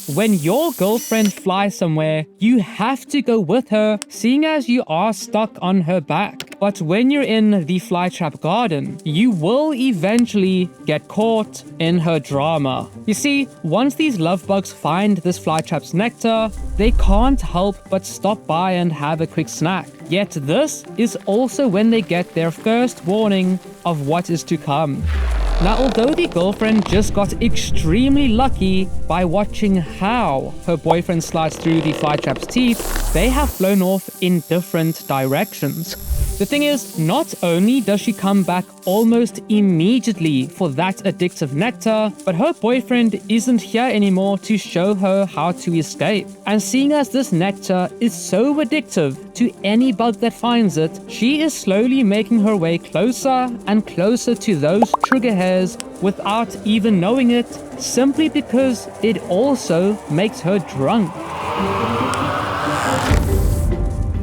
when your girlfriend flies somewhere, you have to go with her, seeing as you are stuck on her back. But when you're in the Flytrap garden, you will eventually get caught in her drama. You see, once these love bugs find this Flytrap's nectar, they can't help but stop by and have a quick snack. Yet this is also when they get their first warning of what is to come. Now, although the girlfriend just got extremely lucky by watching how her boyfriend slides through the Flytrap's teeth, they have flown off in different directions. The thing is, not only does she come back almost immediately for that addictive nectar, but her boyfriend isn't here anymore to show her how to escape. And seeing as this nectar is so addictive to any bug that finds it, she is slowly making her way closer and closer to those trigger hairs without even knowing it, simply because it also makes her drunk.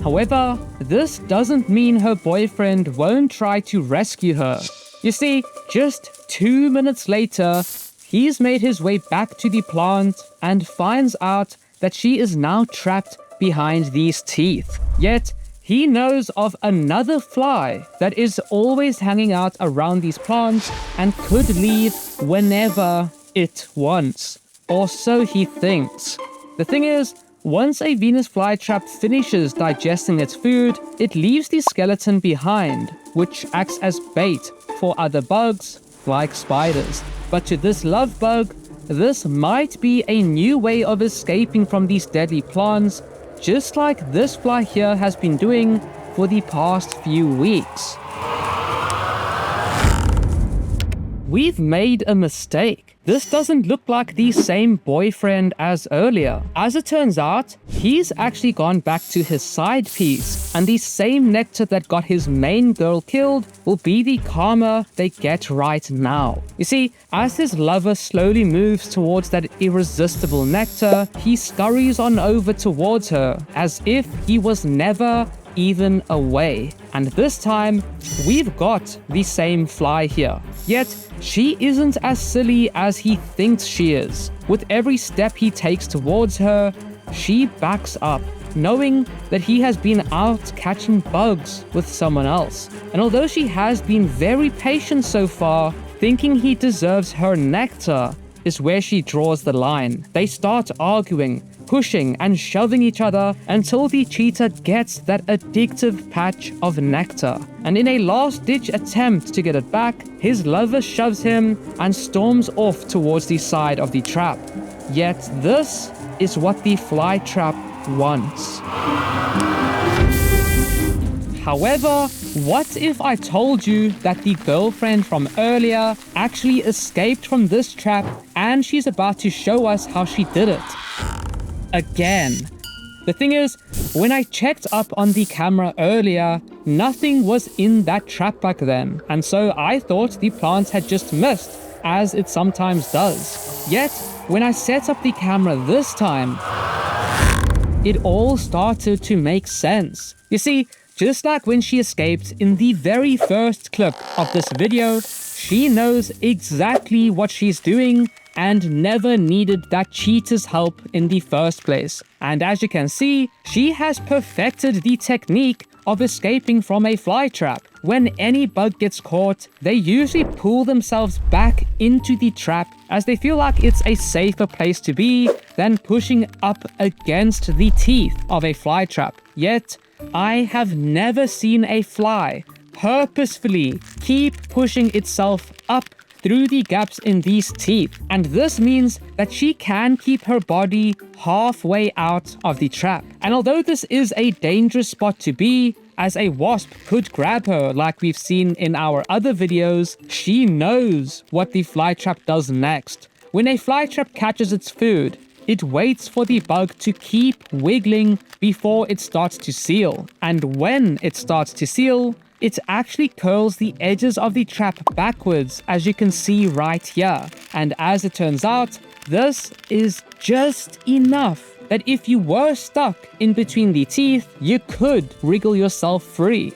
However, this doesn't mean her boyfriend won't try to rescue her. You see, just 2 minutes later, he's made his way back to the plant and finds out that she is now trapped behind these teeth. Yet, he knows of another fly that is always hanging out around these plants and could leave whenever it wants. Or so he thinks. The thing is, once a Venus flytrap finishes digesting its food, it leaves the skeleton behind, which acts as bait for other bugs, like spiders. But to this love bug, this might be a new way of escaping from these deadly plants, just like this fly here has been doing for the past few weeks. We've made a mistake. This doesn't look like the same boyfriend as earlier. As it turns out, he's actually gone back to his side piece, and the same nectar that got his main girl killed will be the karma they get right now. You see, as his lover slowly moves towards that irresistible nectar, he scurries on over towards her as if he was never even away. And this time, we've got the same fly here. Yet, she isn't as silly as he thinks she is. With every step he takes towards her, she backs up, knowing that he has been out catching bugs with someone else. And although she has been very patient so far, thinking he deserves her nectar is where she draws the line. They start arguing, pushing and shoving each other until the cheetah gets that addictive patch of nectar. And in a last-ditch attempt to get it back, his lover shoves him and storms off towards the side of the trap. Yet this is what the fly trap wants. However, what if I told you that the girlfriend from earlier actually escaped from this trap and she's about to show us how she did it? Again. The thing is, when I checked up on the camera earlier, nothing was in that trap back then, and so I thought the plant had just missed, as it sometimes does. Yet, when I set up the camera this time, it all started to make sense. You see, just like when she escaped in the very first clip of this video, she knows exactly what she's doing and never needed that cheetah's help in the first place. And as you can see, she has perfected the technique of escaping from a fly trap. When any bug gets caught, they usually pull themselves back into the trap as they feel like it's a safer place to be than pushing up against the teeth of a fly trap. Yet, I have never seen a fly purposefully keep pushing itself up through the gaps in these teeth, and this means that she can keep her body halfway out of the trap. And although this is a dangerous spot to be, as a wasp could grab her like we've seen in our other videos, she knows what the fly trap does next. When a fly trap catches its food, it waits for the bug to keep wiggling before it starts to seal. And when it starts to seal, it actually curls the edges of the trap backwards, as you can see right here. And as it turns out, this is just enough that if you were stuck in between the teeth, you could wriggle yourself free.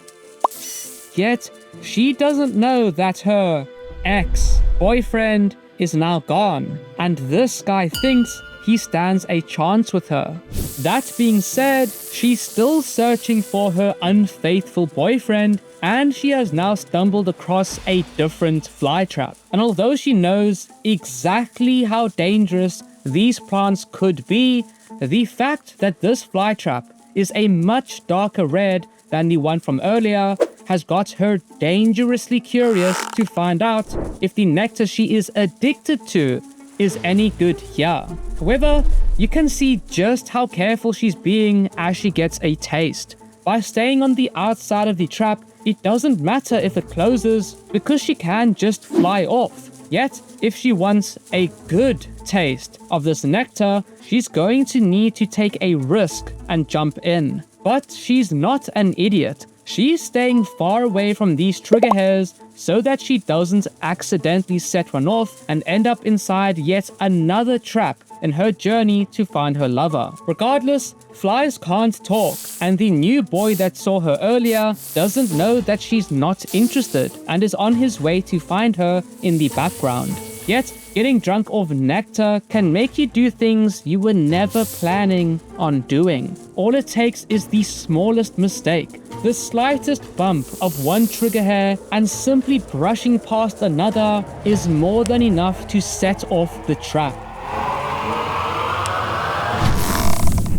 Yet, she doesn't know that her ex-boyfriend is now gone, and this guy thinks he stands a chance with her. That being said, she's still searching for her unfaithful boyfriend, and she has now stumbled across a different fly trap. And although she knows exactly how dangerous these plants could be, the fact that this fly trap is a much darker red than the one from earlier has got her dangerously curious to find out if the nectar she is addicted to is any good here. However, you can see just how careful she's being as she gets a taste. By staying on the outside of the trap, it doesn't matter if it closes because she can just fly off. Yet, if she wants a good taste of this nectar, she's going to need to take a risk and jump in. But she's not an idiot. She's staying far away from these trigger hairs so that she doesn't accidentally set one off and end up inside yet another trap in her journey to find her lover. Regardless, flies can't talk, and the new boy that saw her earlier doesn't know that she's not interested and is on his way to find her in the background. Yet, getting drunk off nectar can make you do things you were never planning on doing. All it takes is the smallest mistake, the slightest bump of one trigger hair, and simply brushing past another is more than enough to set off the trap.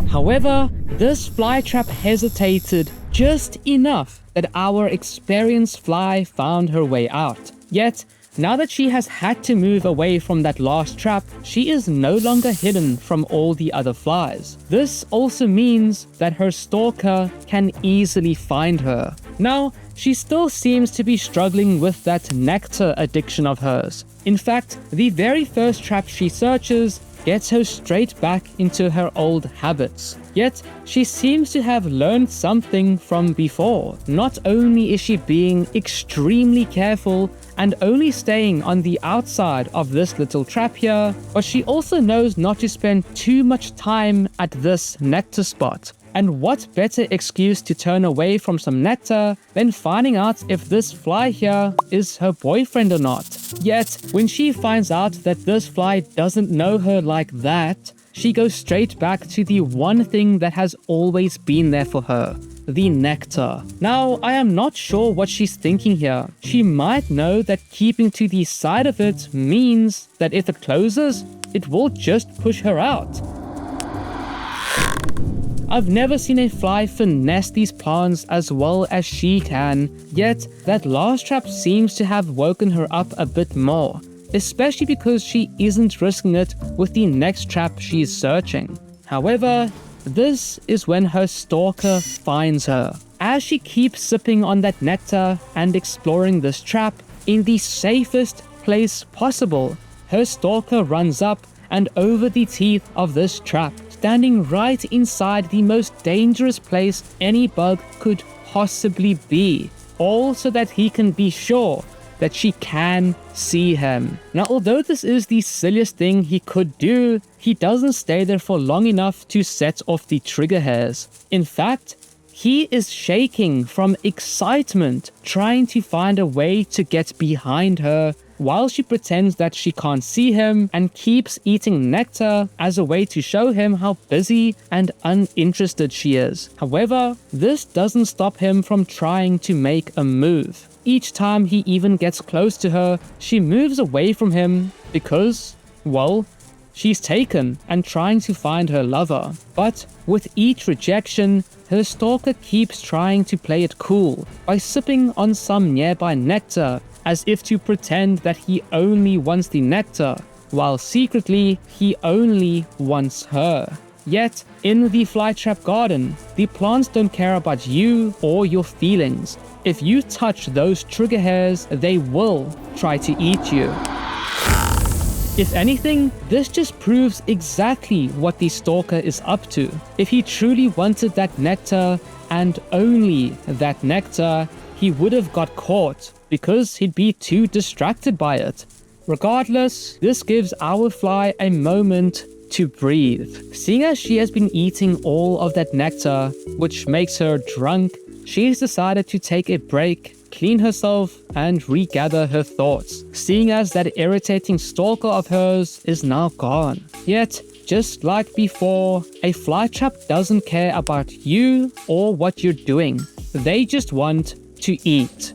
However, this fly trap hesitated just enough that our experienced fly found her way out. Yet, now that she has had to move away from that last trap, she is no longer hidden from all the other flies. This also means that her stalker can easily find her. Now, she still seems to be struggling with that nectar addiction of hers. In fact, the very first trap she searches gets her straight back into her old habits. Yet, she seems to have learned something from before. Not only is she being extremely careful and only staying on the outside of this little trap here, but she also knows not to spend too much time at this nectar spot. And what better excuse to turn away from some nectar than finding out if this fly here is her boyfriend or not. Yet, when she finds out that this fly doesn't know her like that, she goes straight back to the one thing that has always been there for her, the nectar. Now, I am not sure what she's thinking here. She might know that keeping to the side of it means that if it closes, it will just push her out. I've never seen a fly finesse these plants as well as she can, yet that last trap seems to have woken her up a bit more, especially because she isn't risking it with the next trap she's searching. However, this is when her stalker finds her. As she keeps sipping on that nectar and exploring this trap in the safest place possible, her stalker runs up and over the teeth of this trap, standing right inside the most dangerous place any bug could possibly be, all so that he can be sure that she can see him. Now, although this is the silliest thing he could do, he doesn't stay there for long enough to set off the trigger hairs. In fact, he is shaking from excitement, trying to find a way to get behind her, while she pretends that she can't see him and keeps eating nectar as a way to show him how busy and uninterested she is. However, this doesn't stop him from trying to make a move. Each time he even gets close to her, she moves away from him because, well, she's taken and trying to find her lover. But with each rejection, her stalker keeps trying to play it cool by sipping on some nearby nectar, as if to pretend that he only wants the nectar, while secretly he only wants her. Yet, in the Flytrap garden, the plants don't care about you or your feelings. If you touch those trigger hairs, they will try to eat you. If anything, this just proves exactly what the stalker is up to. If he truly wanted that nectar, and only that nectar, he would have got caught, because he'd be too distracted by it. Regardless, this gives our fly a moment to breathe. Seeing as she has been eating all of that nectar, which makes her drunk, she's decided to take a break, clean herself, and regather her thoughts, seeing as that irritating stalker of hers is now gone. Yet, just like before, a flytrap doesn't care about you or what you're doing. They just want to eat.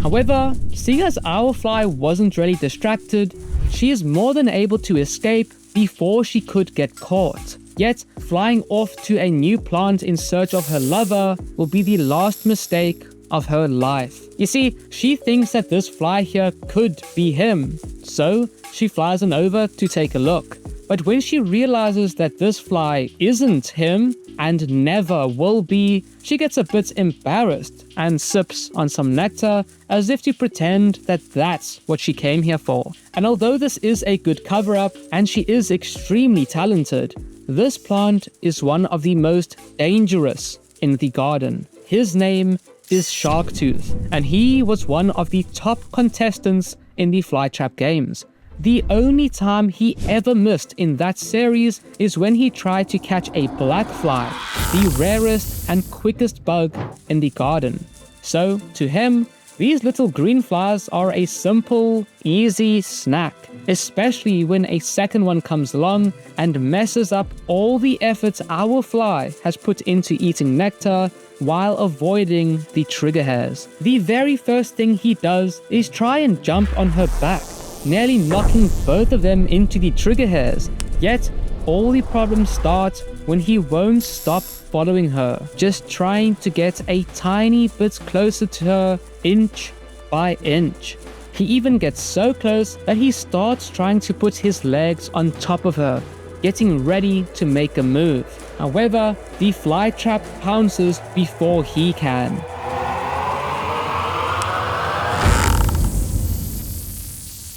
However, seeing as our fly wasn't really distracted, she is more than able to escape before she could get caught. Yet, flying off to a new plant in search of her lover will be the last mistake of her life. You see, she thinks that this fly here could be him, so she flies on over to take a look. But when she realizes that this fly isn't him and never will be, she gets a bit embarrassed and sips on some nectar as if to pretend that that's what she came here for. And although this is a good cover-up and she is extremely talented, this plant is one of the most dangerous in the garden. His name is Sharktooth, and he was one of the top contestants in the Flytrap games. The only time he ever missed in that series is when he tried to catch a black fly, the rarest and quickest bug in the garden. So, to him, these little green flies are a simple, easy snack, especially when a second one comes along and messes up all the effort our fly has put into eating nectar while avoiding the trigger hairs. The very first thing he does is try and jump on her back, nearly knocking both of them into the trigger hairs. Yet, all the problems start when he won't stop following her, just trying to get a tiny bit closer to her, inch by inch. He even gets so close that he starts trying to put his legs on top of her, getting ready to make a move. However, the flytrap pounces before he can.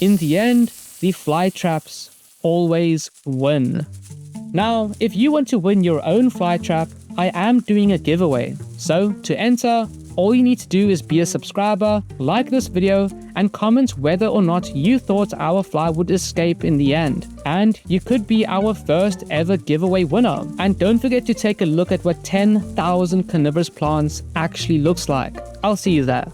In the end, the flytraps always win. Now, if you want to win your own flytrap, I am doing a giveaway. So, to enter, all you need to do is be a subscriber, like this video, and comment whether or not you thought our fly would escape in the end. And you could be our first ever giveaway winner. And don't forget to take a look at what 10,000 carnivorous plants actually looks like. I'll see you there.